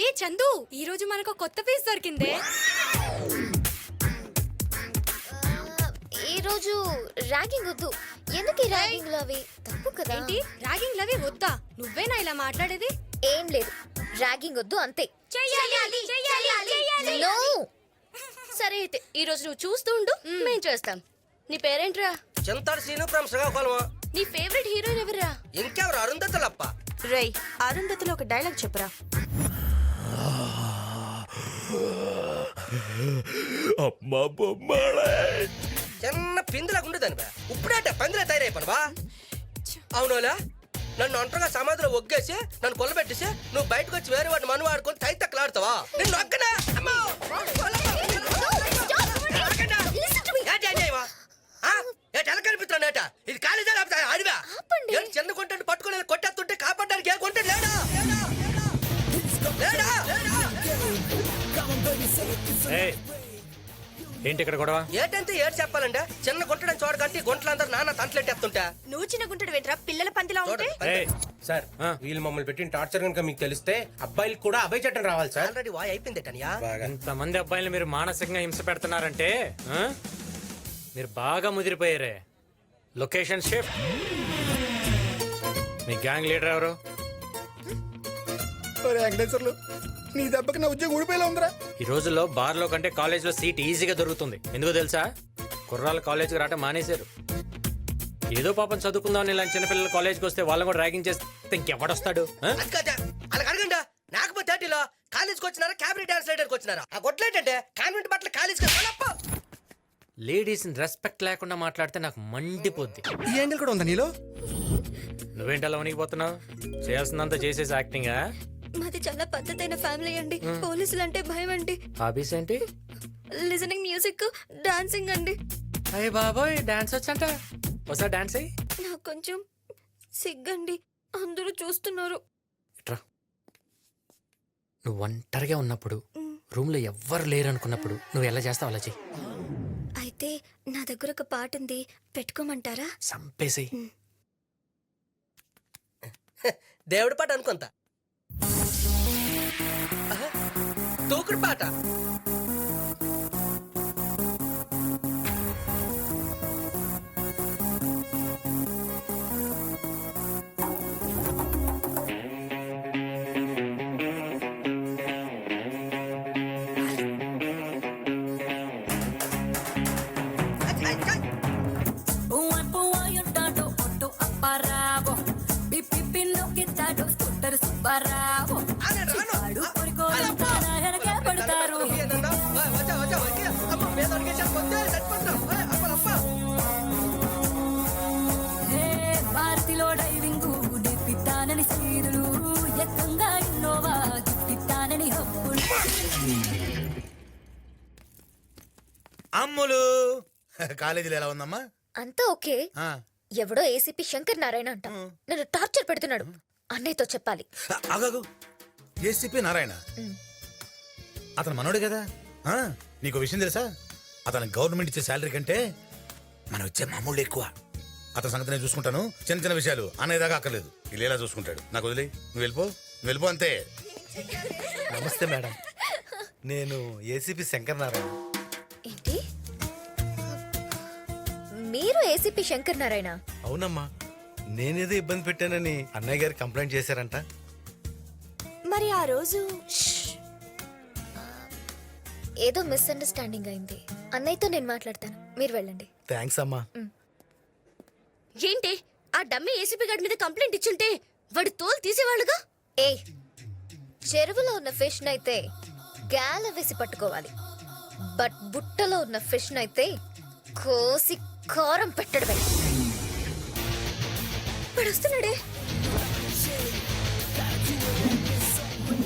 ఏ చందు, ఈ రోజు మనకు కొత్త పీస్ దొరికిందే. ఈ రోజు ర్యాగింగ్ వద్దు. ఎందుకు ఈ ర్యాగింగ్ లవి? తప్పు కదా. ఏంటి ర్యాగింగ్ లవి వద్దా? నువ్వేనా ఇలా మాట్లాడేది? ఏం లేదు, ర్యాగింగ్ వద్దు అంతే. నో. సరే అయితే ఈ రోజు నువ్వు చూస్తూ ఉండు, మేం చేస్తాం. నీ పేరేంట్రా? చింతాడు సీను ఫ్రమ్ శ్రీకాకుళం. నీ ఫేవరెట్ హీరోయిన్ ఎవరురా? ఇంకెవరు? అరుంధతులప్ప. రేయ్, అరుంధతిలో ఒక డైలాగ్ చెప్పురా. అమ్మా బొమ్మలే. చిన్న పిందులాగా ఉండేదాని బా. ఇప్పుడేట పందిలా తయారైపోను బా. అవునోలా, నన్ను ఒంటరిగా సమాధిలో ఒగ్గేసి నన్ను కొల్లబెట్టేసి నువ్వు బయటకు వచ్చి వేరే వాడిని మను ఆడుకొని తై తక్కలాడతావా? నిన్ను ఒక్కనా? అమ్మో! ఎలా కనిపిస్తున్నాడట? ఇది కాలేజా లేకపోతే అడివా? చిన్న కొంటాడు పట్టుకుని కొట్టేస్తుంటే కాపాడడానికి ఏ కొంటాడు లేడా? లేడా? ఏంటి ఇక్కడ గొడవ? ఏటంటే ఏడు చెప్పాలంటే చిన్న గుంటడని చూడకంటే గుంటలందరూ నాన్న తంటలెట్టేస్తుంటా. నువ్వు చిన్న గుంటడు వెంట్రా, పిల్లల పందిలా ఉంటే. సార్, వీళ్ళు మమ్మల్ని పెట్టిన టార్చర్ కనుక మీకు తెలిస్తే అబ్బాయిలు కూడా అభయ చట్టం రావాలి సార్. ఆల్రెడీ వాయ్ అయిపోయిందేటనియా. ఇంతమంది అబ్బాయిలు మీరు మానసికంగా హింస పెడుతున్నారంటే మీరు బాగా ముదిరిపోయారే. Location shift. మీ గ్యాంగ్ లీడర్ ఎవరు? వెంకటేశ్వర్లు, నీ దెబ్బకి నా ఉద్యోగం ఊడిపోయేలా ఉందిరా. ఈ రోజుల్లో బార్లో కంటే కాలేజ్లో సీట్ ఈజీగా దొరుకుతుంది. ఎందుకో తెలుసా? కుర్రాళ్ళు కాలేజ్కి రావటం మానేశారు. ఏదో పాపం చదువుకుందామని ఇలాంటి చిన్నపిల్లలు కాలేజ్కి వస్తే వాళ్ళని కూడా ర్యాగింగ్ చేస్తే ఇంకెవడొస్తాడు? అలా అడగండి. నాకపోతే థర్టీలో కాలేజ్కి వచ్చినారా క్యాబినెట్ డాన్స్ రైడర్కి వచ్చినారా? ఆ గొట్లేటంటే కాన్వెంట్ బట్టలు కాలేజ్కి లేడీస్ రెస్పెక్ట్ లేకుండా మాట్లాడితే నాకు మండిపోద్ది. ఈ యాంగిల్ కూడా ఉందా నీలో? నువ్వేంటి అలా వణికిపోతున్నావు? చేయాల్సిందంతా చేసేసి యాక్టింగా? మాది చాలా పద్ధతైన ఫ్యామిలీ అండి. పోలీసులు అంటే భయం అండి. హాబీస్ ఏంటి? లిజనింగ్ మ్యూజిక్, డాన్సింగ్ అండి. అయ్య బాబోయ్, డాన్స్ వచ్చంట. ఒకసారి డాన్స్ అయ్యి. నాకు కొంచెం సిగ్గండి, అందరూ చూస్తున్నారు. ఇట్రా. నువ్వు ఒంటరిగా ఉన్నప్పుడు, రూమ్ లో ఎవ్వరు లేరు అనుకున్నప్పుడు నువ్వు ఎలా చేస్తావు అలా చెయ్యి. అయితే నా దగ్గర ఒక పాట ఉంది, పెట్టుకోమంటారా? సంపేసి. దేవుడి పాట అనుకుంత. తూకుడు పాట. భారతిలో డైవింగ్ పిత్తానని సీరులు ఎక్కంగా ఇన్నోవా పిత్తానని హబ్బులు. అమ్ములు, కాలేజీలో ఎలా ఉందమ్మా? అంతా ఓకే. ఎవడో ఏసీపీ శంకర్ నారాయణ అంట నన్ను టార్చర్ పెడుతున్నాడు. అన్నయ్యతో చెప్పాలి. ఆగాగు, ఏసీపీ నారాయణ అతను మనోడే కదా? నీకు విషయం తెలుసా? అతను గవర్నమెంట్ ఇచ్చే శాలరీ కంటే మనం ఇచ్చే మామూలు ఎక్కువ. అతని సంగతి నేను చూసుకుంటాను. చిన్న చిన్న విషయాలు అనేదాకా అక్కర్లేదు, ఇలా చూసుకుంటాడు. నాకు వదిలే, నువ్వు వెళ్ళిపో అంతే. నమస్తే మేడం, నేను ఏసీపీ శంకర్ నారాయణ. ఏంటి, మీరు ఏసీపీ శంకర్ నారాయణ? అవునమ్మా, నేనేదో ఇబ్బంది పెట్టానని అన్నయ్య గారు కంప్లైంట్ చేశారంట. మరి ఆ రోజు ఏదో మిస్అండర్స్టాండింగ్ అయింది. అన్నయ్యతో నేను మాట్లాడతాను, మీరు వెళ్ళండి. థ్యాంక్స్ అమ్మా. ఏంటి, ఆ డమ్మి ఏసీపీ గారి మీద కంప్లైంట్ ఇచ్చుంటే వాడి తోలు తీసేవాళ్ళుగా. ఏ, చెరువులో ఉన్న ఫిష్ నైతే గాల వేసి పట్టుకోవాలి, బట్ బుట్టలో ఉన్న ఫిష్ నైతే కోసి కారం పెట్టడమే. వాడు వస్తున్నాడే.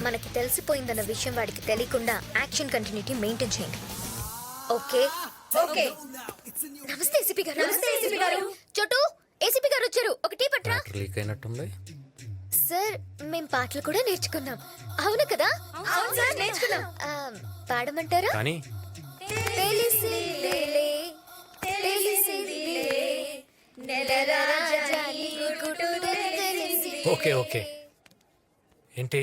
మనకి తెలిసిపోయిందన్న విషయం వాడికి తెలియకుండా యాక్షన్ కంటిన్యూటీ మెయింటైన్ చేయండి. Okay okay. నమస్తే ఏసీపీ గారు. నమస్తే ఏసీపీ గారు. చోటు, ఏసీపీ గారు వచ్చారు, ఒక టీ పట్రా. లీక్ అయినట్టుంది సార్. మేం పాటలు కూడా నేర్చుకున్నాం. అవును కదా? అవును సార్, నేర్చుకున్నాం. పాడమంటారా? కానీ తెలిసిందేలే, తెలిసిందేలే, నెలరాజా నీ గుట్టుడు తెలిసిందే. Okay okay. ఏంటి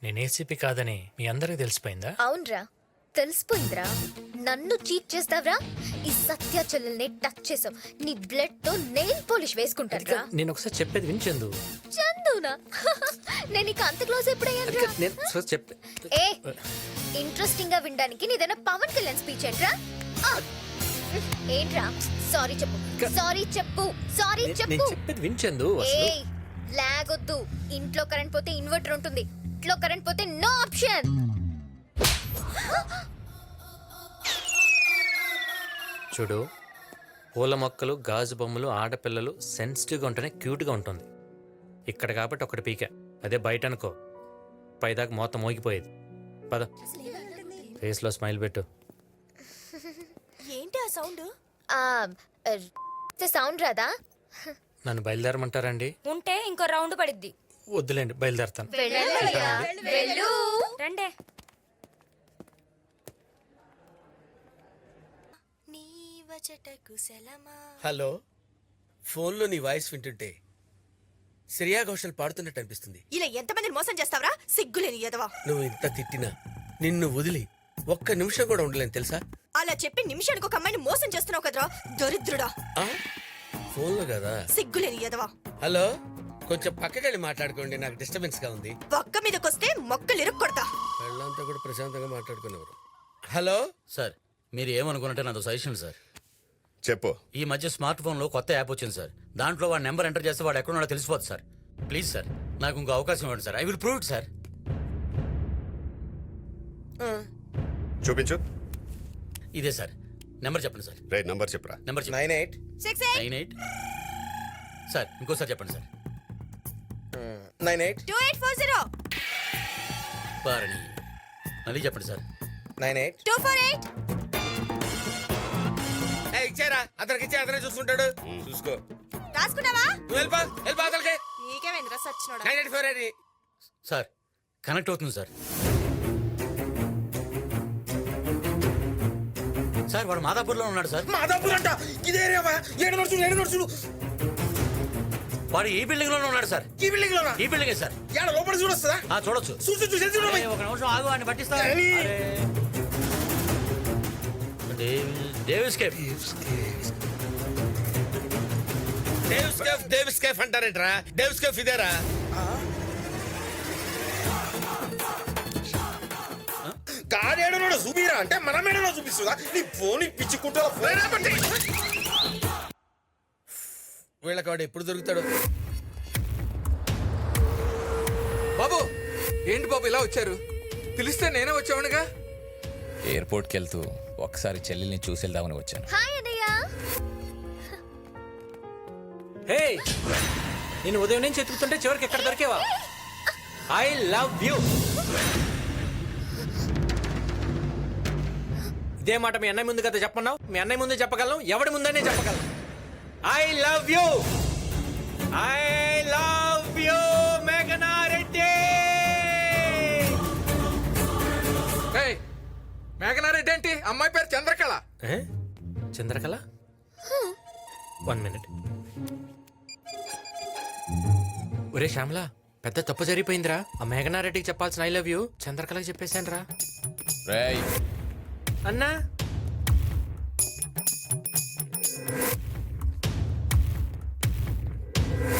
నేను ఏసీపీ కాదని మీ అందరికి తెలిసిపోయిందా? అవునరా, తెలిసిపోయిందిరా. నన్ను చీట్ చేస్తావరా? ఈ సత్య చెల్లెల్ని టచ్ చేసావు, నీ బ్లడ్ తో నెయిల్ పాలిష్ వేసుకుంటారా? నేను ఒకసారి చెప్పేది వినిచెందు. చందునా? నేను నీకు అంత క్లోజ్ ఎప్పుడయ్యాను? నేను ఒకసారి చెప్పే ఏ ఇంట్రెస్టింగ్ గా వినడానికి నీదైనా పవన్ కళ్యాణ్ స్పీచ్ ఏంట్రా? ఆ! ఏంట్రా? సారీ చెప్పు, సారీ చెప్పు, సారీ నేను చెప్పు. చెప్పేది వినిచెందు. ఏ లాగొద్దు. ఇంట్లో కరెంట్ పోతే ఇన్వర్టర్ ఉంటుంది, ఇంట్లో కరెంట్ పోతే నో ఆప్షన్. చూడు, పూల మొక్కలు, గాజు బొమ్మలు, ఆడపిల్లలు సెన్సిటివ్గా ఉంటేనే క్యూట్గా ఉంటుంది. ఇక్కడ కాబట్టి ఒకటి పీక, అదే బయట అనుకో పైదాకా మొత్తం మోగిపోయేది. పద, ఫేస్లో స్మైల్ పెట్టు. ఏంటి ఆ సౌండ్? సౌండ్ రాదా? నన్ను బయలుదేరమంటారండి? ఉంటే ఇంకో రౌండ్ పడిద్ది. వద్దులేండి, బయలుదేరతాను. వెళ్ళు. రండే. హలో, ఫోన్లో నీ వాయిస్ వింటుంటే శ్రేయా ఘోషల్ పాడుతున్నట్టు అనిపిస్తుంది. ఇలా ఎంతమంది మోసం చేస్తావరా? సిగ్గులేని ఎదవా. నువ్వు ఇంత తిట్టినా నిన్ను వదిలి ఒక్క నిమిషం కూడా ఉండలేను తెలుసా? అలా చెప్పి నిమిషానికి ఒక అమ్మాయిని మోసం చేస్తున్నావు కదరా, దరిద్రుడా. ఆ? ఫోన్లో కదా. సిగ్గులేని ఎదవా. హలో, కొంచెం పక్కకెళ్ళి మాట్లాడుకోండి, నాకు డిస్టర్బెన్స్ గా ఉంది. పక్క మీదకొస్తే మొక్కలు ఇరుక్కొడతా. వాళ్ళంతా కూడా ప్రశాంతంగా మాట్లాడుకునేవారు. హలో సార్, మీరు ఏమనుకున్నట్టే నాతో సజెషన్ సార్. చెప్పు. ఈ మధ్య స్మార్ట్ ఫోన్లో కొత్త యాప్ వచ్చింది సార్. దాంట్లో వాడి నెంబర్ ఎంటర్ చేస్తే వాడు ఎక్కడున్నాడో తెలిసిపోతుంది సార్. ప్లీజ్ సార్, నాకు ఇంకో అవకాశం ఇవ్వండి sir. I will prove it sir. చూపించు. ఇదే సార్ నెంబర్, చెప్పండి సార్. రైట్ నంబర్ చెప్పురా. నెంబర్ 98 98. సార్ ఇంకోసారి చెప్పండి సార్. 98 2840 పారణి. మళ్ళీ చెప్పండి సార్. 98 248. ఇచ్చారా? అతనికి ఇచ్చే అతనే చూసుకుంటాడు. చూసుకో. రాసుకున్నావా? నువ్వు వెళ్ళిపో, వెళ్ళిపో అతనికి. నీకేమైందిరా సచ్చినోడా? 984 అది. సార్ కనెక్ట్ అవుతుంది సార్. సార్ వాడు మాదాపూర్లో ఉన్నాడు సార్. మాదాపూర్ అంట ఇదే ఏరియా. ఏడు నడుచుడు. వాడు ఈ బిల్డింగ్ లోనే ఉన్నాడు సార్. ఈ బిల్డింగ్ లోనా? ఈ బిల్డింగే సార్. ఏడ లోపల చూడొస్తుందా? చూడొచ్చు. చూడు. ఒక నిమిషం ఆగు, అని పట్టిస్తా. ఏని? Davis cafe. డేవిస్ కేఫ్ అంటారేంట్రా? డేవిస్ కేఫ్ ఇదేరా? గాడేడో చూపిరా అంటే మనమేడో చూపిస్తుందా? నీ ఫోన్ పిచ్చుకుంటా ఫోన్ బట్టి. వీళ్ళకి వాడు ఎప్పుడు దొరుకుతాడు? బాబు, ఏంటి బాబు ఇలా వచ్చారు? పిలిస్తే నేనే వచ్చావునుగా. ఎయిర్పోర్ట్కి వెళ్తూ ఒకసారి చెల్లెల్ని చూసి వెళ్దామని వచ్చాను. హాయ్ అన్నయ్య. హే, నేను ఉదయం నుంచి ఎత్తుకుతుంటే చివరికి ఎక్కడ దొరికేవా? I love you. ఇదే మాట మీ అన్నయ్య ముందు కదా చెప్పన్నావు. మీ అన్నయ్య ముందు చెప్పగలను, ఎవడి ముందనే చెప్పగలను. I love you. I love you మేఘనా రెడ్డి. మేఘనారెడ్డి ఏంటి? అమ్మాయి పేరు చంద్రకళ. చంద్రకళ? 1 మినిట్. ఒరే శ్యామల, పెద్ద తప్పు జరిగిపోయిందిరా. ఆ మేఘనారెడ్డికి చెప్పాల్సిన ఐ లవ్ యూ చంద్రకళకి చెప్పేశాను రా. రేయ్ అన్నా,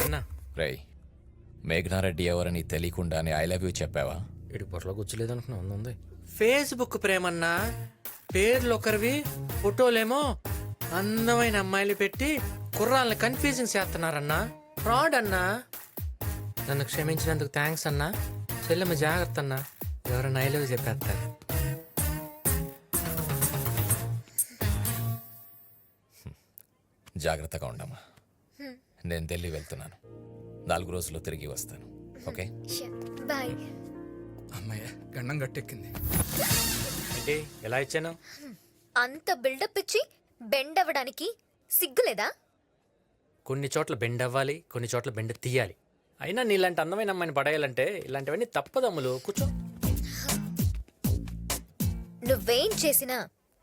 అన్నా. రేయ్, మేఘనారెడ్డి ఎవరని తెలియకుండానే ఐ లవ్ యూ చెప్పావా? ఇటు పొరలో కూర్చోలేదు అనుకున్నా. ఉంది ఫేస్బుక్ ప్రేమన్నా. పేర్లు ఒకరివి, ఫోటోలేమో అందమైన అమ్మాయిలు పెట్టి కుర్రాళ్ళని కన్ఫ్యూజింగ్ చేస్తున్నారన్నా. ఫ్రాడ్ అన్నా. నన్ను క్షమించినందుకు థ్యాంక్స్ అన్నా. చెల్లెమ్మ జాగ్రత్త అన్నా, ఎవరైనా ఐ లవ్ చెప్పేస్తారు. జాగ్రత్తగా ఉండమ్మా. నేను ఢిల్లీ వెళ్తున్నాను. 4 రోజుల్లో తిరిగి వస్తాను. Okay bye. అమ్మాయ గండం గట్టెక్కింది. ఏంటి ఎలా ఇచ్చాను? అంత బిల్డప్ ఇచ్చి బెండ్ అవ్వడానికి సిగ్గులేదా? కొన్ని చోట్ల బెండ్ అవ్వాలి, కొన్ని చోట్ల బెండ్ తీయాలి. అయినా నీలాంటి అందమైన అమ్మాయిని పడేయాలంటే ఇలాంటివన్నీ తప్పదమ్ములు. కూర్చో. నువ్వేం చేసినా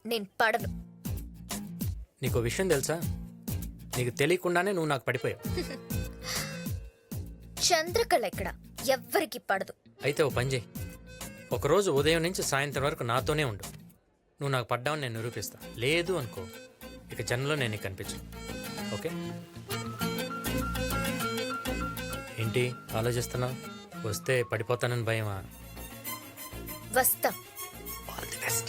నేను పడను. నీకు విషయం తెలుసా? నీకు తెలియకుండానే నువ్వు నాకు పడిపోయావు. చంద్రకళ ఎక్కడ ఎవ్వరికి పడదు. అయితే ఓ పని చేయి, ఒకరోజు ఉదయం నుంచి సాయంత్రం వరకు నాతోనే ఉండు. నువ్వు నాకు పడ్డావని నేను నిరూపిస్తా. లేదు అనుకో, ఇక జన్మలో నేను నీకు కనిపించు. ఓకే? ఏంటి ఆలోచిస్తున్నావు? వస్తే పడిపోతానని భయమా? వస్తా. All the best.